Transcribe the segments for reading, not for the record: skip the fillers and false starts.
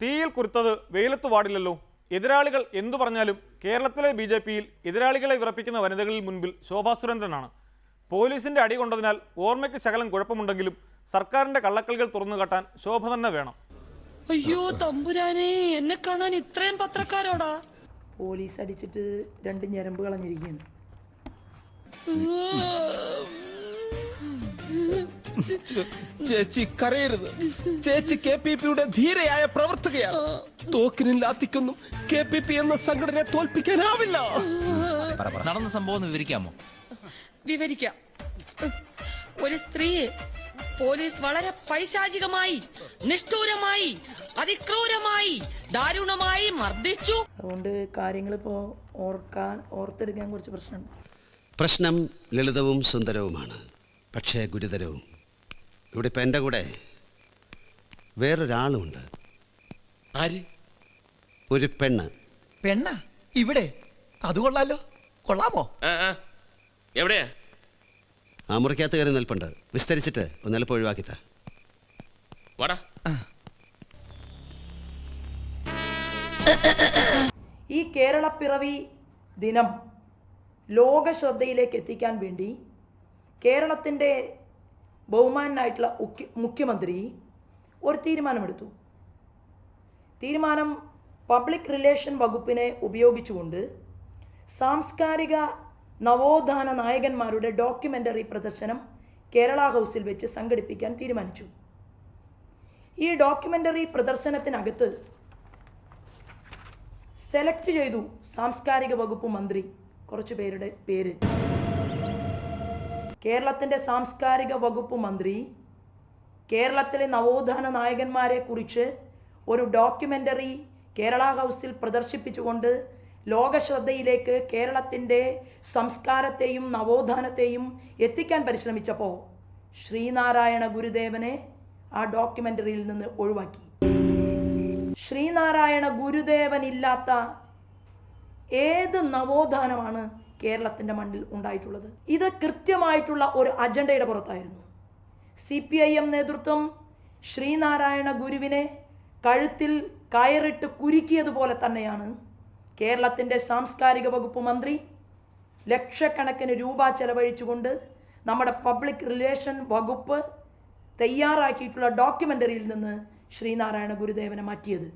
തീയിൽ കുരുത്തത് വെയിലത്ത് വാടില്ലല്ലോ. എതിരാളികൾ എന്തു പറഞ്ഞാലും കേരളത്തിലെ BJPയിൽ എതിരാളികളെ വിറപ്പിക്കുന്ന വനിതകളിൽ മുൻപിൽ ശോഭാ സുരേന്ദ്രനാണ്. പോലീസിന്റെ അടി കൊണ്ടതിനാൽ ഓർമ്മയ്ക്ക് ശകലം കുഴപ്പമുണ്ടെങ്കിലും സർക്കാരിന്റെ കള്ളക്കളികൾ തുറന്നു കാട്ടാൻ ശോഭ തന്നെ വേണം. അയ്യോ തമ്പുരാനെ, എന്നെ കാണാൻ ഇത്രയും പത്രക്കാരോടാ. പോലീസ് അടിച്ചിട്ട് 2 ഞരമ്പ് കളഞ്ഞിരിക്കുന്നു. ചേച്ചി കരയരുത്. ചേച്ചി KPPയുടെ ധീരയായ പ്രവർത്തകയാണ്. തോക്കിനും ലാത്തിക്കൊന്നും KPP എന്ന സംഘടനയെ തോൽപ്പിക്കാനാവില്ല. നടന്ന സംഭവം വിവരിക്കാമോ? വിവരിക്കാം. ഒരു സ്ത്രീയെ പോലീസ് വളരെ പൈശാചികമായി, നിഷ്ഠൂരമായി, അതിക്രൂരമായി, ദാരുണമായി മർദ്ദിച്ചു. അതുകൊണ്ട് കാര്യങ്ങളിപ്പോൾ ഓർത്തെടുക്കാൻ കുറച്ച് പ്രശ്നമുണ്ട്. പ്രശ്നം ലളിതവും സുന്ദരവുമാണ്, പക്ഷേ ഗുരുതരവും. ഇവിടെ ഇപ്പം എൻ്റെ കൂടെ വേറൊരാളുമുണ്ട്. ആര്? ഒരു പെണ്ണ്. പെണ്ണ ഇവിടെ? അത് കൊള്ളാലോ. കൊള്ളാമോ? എവിടെയാ? ആ മുറിക്കകത്ത് കയറി നിൽപ്പുണ്ട്. വിസ്തരിച്ചിട്ട് ഒന്ന് എളുപ്പം ഒഴിവാക്കിത്ത. ഈ കേരളപ്പിറവി ദിനം ലോക ശ്രദ്ധയിലേക്ക് എത്തിക്കാൻ വേണ്ടി കേരളത്തിൻ്റെ ബഹുമാനായിട്ടുള്ള മുഖ്യമന്ത്രി ഒരു തീരുമാനമെടുത്തു. തീരുമാനം പബ്ലിക് റിലേഷൻ വകുപ്പിനെ ഉപയോഗിച്ചുകൊണ്ട് സാംസ്കാരിക നവോത്ഥാന നായകന്മാരുടെ ഡോക്യുമെൻ്ററി പ്രദർശനം കേരള ഹൗസിൽ വെച്ച് സംഘടിപ്പിക്കാൻ തീരുമാനിച്ചു. ഈ ഡോക്യുമെൻ്ററി പ്രദർശനത്തിനകത്ത് സെലക്ട് ചെയ്തു സാംസ്കാരിക വകുപ്പ് മന്ത്രി കുറച്ച് പേരുടെ പേര്. കേരളത്തിൻ്റെ സാംസ്കാരിക വകുപ്പ് മന്ത്രി കേരളത്തിലെ നവോത്ഥാന നായകന്മാരെ കുറിച്ച് ഒരു ഡോക്യുമെൻ്ററി കേരള ഹൗസിൽ പ്രദർശിപ്പിച്ചുകൊണ്ട് ലോകശ്രദ്ധയിലേക്ക് കേരളത്തിൻ്റെ സംസ്കാരത്തെയും നവോത്ഥാനത്തെയും എത്തിക്കാൻ പരിശ്രമിച്ചപ്പോൾ ശ്രീനാരായണ ഗുരുദേവനെ ആ ഡോക്യുമെൻ്ററിയിൽ നിന്ന് ഒഴിവാക്കി. ശ്രീനാരായണ ഗുരുദേവനില്ലാത്ത ഏത് നവോത്ഥാനമാണ് കേരളത്തിൻ്റെ മണ്ണിൽ ഉണ്ടായിട്ടുള്ളത്? ഇത് കൃത്യമായിട്ടുള്ള ഒരു അജണ്ടയുടെ പുറത്തായിരുന്നു. CPIM നേതൃത്വം ശ്രീനാരായണ ഗുരുവിനെ കഴുത്തിൽ കയറിട്ട് കുരുക്കിയതുപോലെ തന്നെയാണ് കേരളത്തിൻ്റെ സാംസ്കാരിക വകുപ്പ് മന്ത്രി ലക്ഷക്കണക്കിന് രൂപ ചെലവഴിച്ചുകൊണ്ട് നമ്മുടെ പബ്ലിക് റിലേഷൻ വകുപ്പ് തയ്യാറാക്കിയിട്ടുള്ള ഡോക്യുമെൻ്ററിയിൽ നിന്ന് ശ്രീനാരായണ ഗുരുദേവനെ മാറ്റിയത്.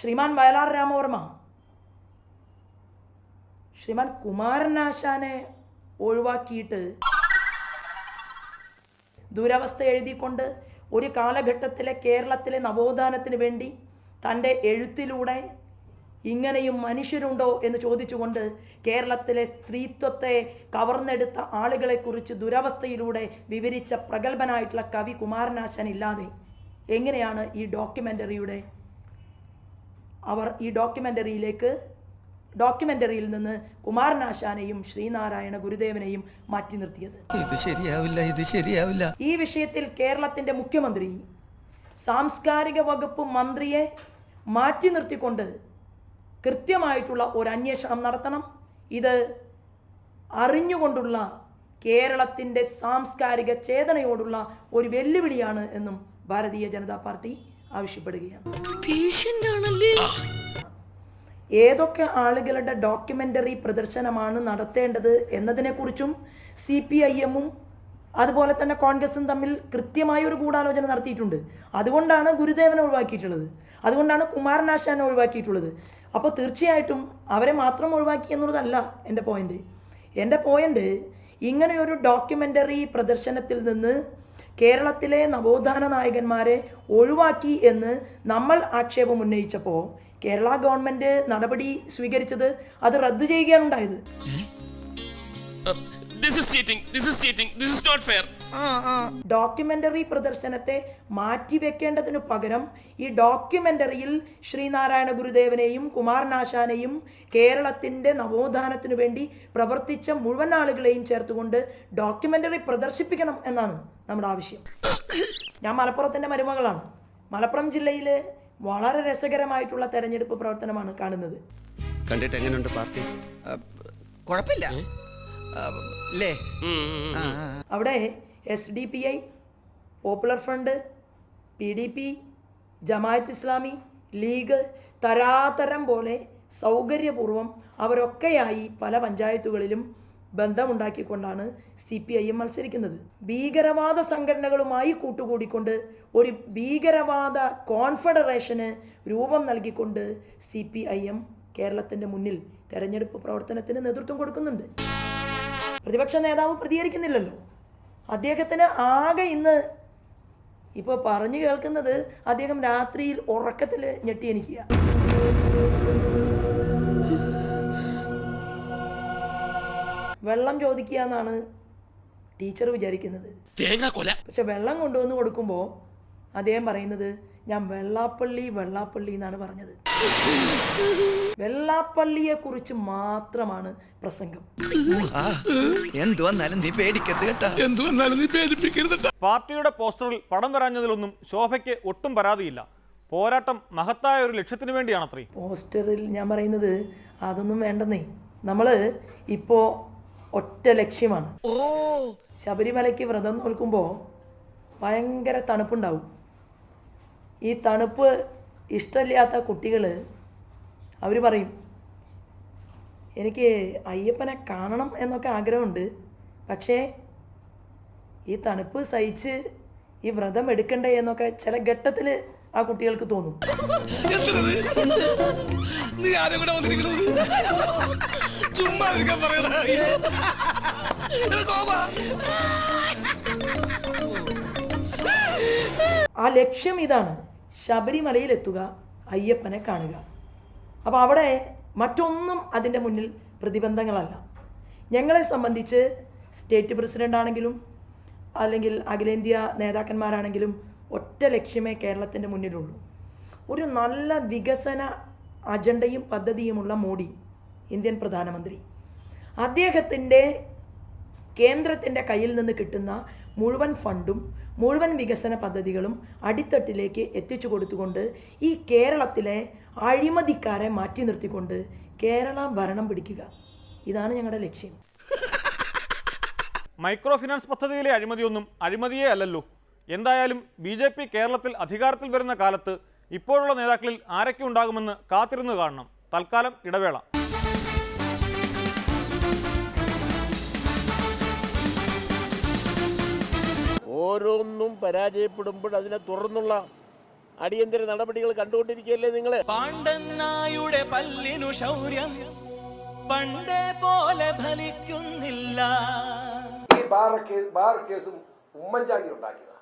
ശ്രീമാൻ വയലാർ രാമവർമ്മ, ശ്രീമാൻ കുമാരനാശാനെ ഒഴിവാക്കിയിട്ട് ദുരവസ്ഥ എഴുതിക്കൊണ്ട് ഒരു കാലഘട്ടത്തിലെ കേരളത്തിലെ നവോത്ഥാനത്തിന് വേണ്ടി തൻ്റെ എഴുത്തിലൂടെ ഇങ്ങനെയും മനുഷ്യരുണ്ടോ എന്ന് ചോദിച്ചുകൊണ്ട് കേരളത്തിലെ സ്ത്രീത്വത്തെ കവർന്നെടുത്ത ആളുകളെക്കുറിച്ച് ദുരവസ്ഥയിലൂടെ വിവരിച്ച പ്രഗത്ഭനായിട്ടുള്ള കവി കുമാരനാശാൻ ഇല്ലാതെ എങ്ങനെയാണ് ഈ ഡോക്യുമെൻ്ററിയിൽ നിന്ന് കുമാരനാശാനെയും ശ്രീനാരായണ ഗുരുദേവനെയും മാറ്റി നിർത്തിയത്? ഇത് ശരിയാവില്ല. ഈ വിഷയത്തിൽ കേരളത്തിൻ്റെ മുഖ്യമന്ത്രി സാംസ്കാരിക വകുപ്പ് മന്ത്രിയെ മാറ്റി നിർത്തിക്കൊണ്ട് കൃത്യമായിട്ടുള്ള ഒരു അന്വേഷണം നടത്തണം. ഇത് അറിഞ്ഞുകൊണ്ടുള്ള കേരളത്തിൻ്റെ സാംസ്കാരിക ചേതനയോടുള്ള ഒരു വെല്ലുവിളിയാണ് എന്നും ഭാരതീയ ജനതാ പാർട്ടി ആവശ്യപ്പെടുകയാണ്. ഏതൊക്കെ ആളുകളുടെ ഡോക്യുമെൻ്ററി പ്രദർശനമാണ് നടത്തേണ്ടത് എന്നതിനെക്കുറിച്ചും CPIM-ഉം അതുപോലെ തന്നെ കോൺഗ്രസും തമ്മിൽ കൃത്യമായ ഒരു ഗൂഢാലോചന നടത്തിയിട്ടുണ്ട്. അതുകൊണ്ടാണ് ഗുരുദേവനെ ഒഴിവാക്കിയിട്ടുള്ളത്, അതുകൊണ്ടാണ് കുമാരനാശാനെ ഒഴിവാക്കിയിട്ടുള്ളത്. അപ്പോൾ തീർച്ചയായിട്ടും അവരെ മാത്രം ഒഴിവാക്കി എന്നുള്ളതല്ല എൻ്റെ പോയിൻ്റ്. എൻ്റെ പോയിൻ്റ് ഇങ്ങനെയൊരു ഡോക്യുമെൻ്ററി പ്രദർശനത്തിൽ നിന്ന് കേരളത്തിലെ നവോത്ഥാന നായകന്മാരെ ഒഴിവാക്കി എന്ന് നമ്മൾ ആക്ഷേപം ഉന്നയിച്ചപ്പോൾ കേരള ഗവൺമെൻറ് നടപടി സ്വീകരിച്ചത് അത് റദ്ദു ചെയ്യുകയാണ് ഉണ്ടായത്. ഡോക്യുമെൻ്ററി പ്രദർശനത്തെ മാറ്റിവെക്കേണ്ടതിനു പകരം ഈ ഡോക്യുമെൻ്ററിയിൽ ശ്രീനാരായണ ഗുരുദേവനെയും കുമാരനാശാനെയും കേരളത്തിൻ്റെ നവോത്ഥാനത്തിനു വേണ്ടി പ്രവർത്തിച്ച മുഴുവൻ ആളുകളെയും ചേർത്തുകൊണ്ട് ഡോക്യുമെൻ്ററി പ്രദർശിപ്പിക്കണം എന്നാണ് നമ്മുടെ ആവശ്യം. ഞാൻ മലപ്പുറത്തിൻ്റെ മരുമകളാണ്. മലപ്പുറം ജില്ലയിൽ വളരെ രസകരമായിട്ടുള്ള തെരഞ്ഞെടുപ്പ് പ്രവർത്തനമാണ് കാണുന്നത്. കണ്ടിട്ട് എങ്ങനെയുണ്ട് പാർട്ടി? കുഴപ്പമില്ല. അവിടെ SDPI, popular front, PDP, Jamaat Islami, league തരാതരം പോലെ സൗകര്യപൂർവ്വം അവരൊക്കെയായി പല പഞ്ചായത്തുകളിലും ബന്ധമുണ്ടാക്കിക്കൊണ്ടാണ് CPIM മത്സരിക്കുന്നത്. ഭീകരവാദ സംഘടനകളുമായി കൂട്ടുകൂടിക്കൊണ്ട് ഒരു ഭീകരവാദ കോൺഫെഡറേഷന് രൂപം നൽകിക്കൊണ്ട് CPIM കേരളത്തിൻ്റെ മുന്നിൽ തെരഞ്ഞെടുപ്പ് പ്രവർത്തനത്തിന് നേതൃത്വം കൊടുക്കുന്നുണ്ട്. പ്രതിപക്ഷ നേതാവ് പ്രതികരിക്കുന്നില്ലല്ലോ. അദ്ദേഹത്തിന് ആകെ ഇന്ന് ഇപ്പോൾ പറഞ്ഞു കേൾക്കുന്നത് അദ്ദേഹം രാത്രിയിൽ ഉറക്കത്തിൽ ഞെട്ടിയെനിക്കുക. വെള്ളം ചോദിക്കുക എന്നാണ് ടീച്ചർ വിചാരിക്കുന്നത്. പക്ഷെ വെള്ളം കൊണ്ടുവന്ന് കൊടുക്കുമ്പോൾ അദ്ദേഹം പറയുന്നത് ഞാൻ വെള്ളാപ്പള്ളി എന്നാണ് പറഞ്ഞത്. വെള്ളാപ്പള്ളിയെ കുറിച്ച് മാത്രമാണ് പ്രസംഗം. പാർട്ടിയുടെ പോസ്റ്ററിൽ പടം വരാഞ്ഞതിലൊന്നും ശോഭയ്ക്ക് ഒട്ടും പരാതിയില്ല. പോരാട്ടം മഹത്തായ ഒരു ലക്ഷ്യത്തിന് വേണ്ടിയാണത്രേ. പോസ്റ്ററിൽ ഞാൻ പറയുന്നത് അതൊന്നും വേണ്ടെന്നേ. നമ്മൾ ഇപ്പോൾ ഒറ്റ ലക്ഷ്യമാണ്. ശബരിമലയ്ക്ക് വ്രതം നോൽക്കുമ്പോൾ ഭയങ്കര തണുപ്പുണ്ടാവും. ഈ തണുപ്പ് ഇഷ്ടമില്ലാത്ത കുട്ടികൾ അവർ പറയും എനിക്ക് അയ്യപ്പനെ കാണണം എന്നൊക്കെ ആഗ്രഹമുണ്ട്, പക്ഷേ ഈ തണുപ്പ് സഹിച്ച് ഈ വ്രതം എടുക്കണ്ടേ എന്നൊക്കെ ചില ഘട്ടത്തിൽ ആ കുട്ടികൾക്ക് തോന്നും. ആ ലക്ഷ്യം ഇതാണ്, ശബരിമലയിലെത്തുക, അയ്യപ്പനെ കാണുക. അപ്പോൾ അവിടെ മറ്റൊന്നും അതിൻ്റെ മുന്നിൽ പ്രതിബന്ധങ്ങളല്ല. ഞങ്ങളെ സംബന്ധിച്ച് സ്റ്റേറ്റ് പ്രസിഡൻ്റ് ആണെങ്കിലും അല്ലെങ്കിൽ അഖിലേന്ത്യാ നേതാക്കന്മാരാണെങ്കിലും ഒറ്റ ലക്ഷ്യമേ കേരളത്തിൻ്റെ മുന്നിലുള്ളൂ. ഒരു നല്ല വികസന അജണ്ടയും പദ്ധതിയുമുള്ള മോഡി, ഇന്ത്യൻ പ്രധാനമന്ത്രി, അദ്ദേഹത്തിൻ്റെ കേന്ദ്രത്തിൻ്റെ കയ്യിൽ നിന്ന് കിട്ടുന്ന മുഴുവൻ ഫണ്ടും മുഴുവൻ വികസന പദ്ധതികളും അടിത്തട്ടിലേക്ക് എത്തിച്ചു കൊടുത്തുകൊണ്ട് ഈ കേരളത്തിലെ അഴിമതിക്കാരെ മാറ്റി നിർത്തിക്കൊണ്ട് കേരള ഭരണം പിടിക്കുക. ഇതാണ് ഞങ്ങളുടെ ലക്ഷ്യം. മൈക്രോ ഫിനാൻസ് പദ്ധതിയിലെ അഴിമതിയൊന്നും അഴിമതിയേ അല്ലല്ലോ. എന്തായാലും BJP കേരളത്തിൽ അധികാരത്തിൽ വരുന്ന കാലത്ത് ഇപ്പോഴുള്ള നേതാക്കളിൽ ആരൊക്കെ ഉണ്ടാകുമെന്ന് കാത്തിരുന്ന് കാണണം. തൽക്കാലം ഇടവേള. ഓരോന്നും പരാജയപ്പെടുമ്പോൾ അതിനെ തുടർന്നുള്ള അടിയന്തര നടപടികൾ കണ്ടുകൊണ്ടിരിക്കുകയല്ലേ നിങ്ങള്? പാണ്ഡനായുടെ പല്ലിനു ശൗര്യം പണ്ടേ പോലെ ഫലിക്കുന്നില്ല. ഈ ബാർ കേസും ഉമ്മൻചാണ്ടി ഉണ്ടാക്കിയത്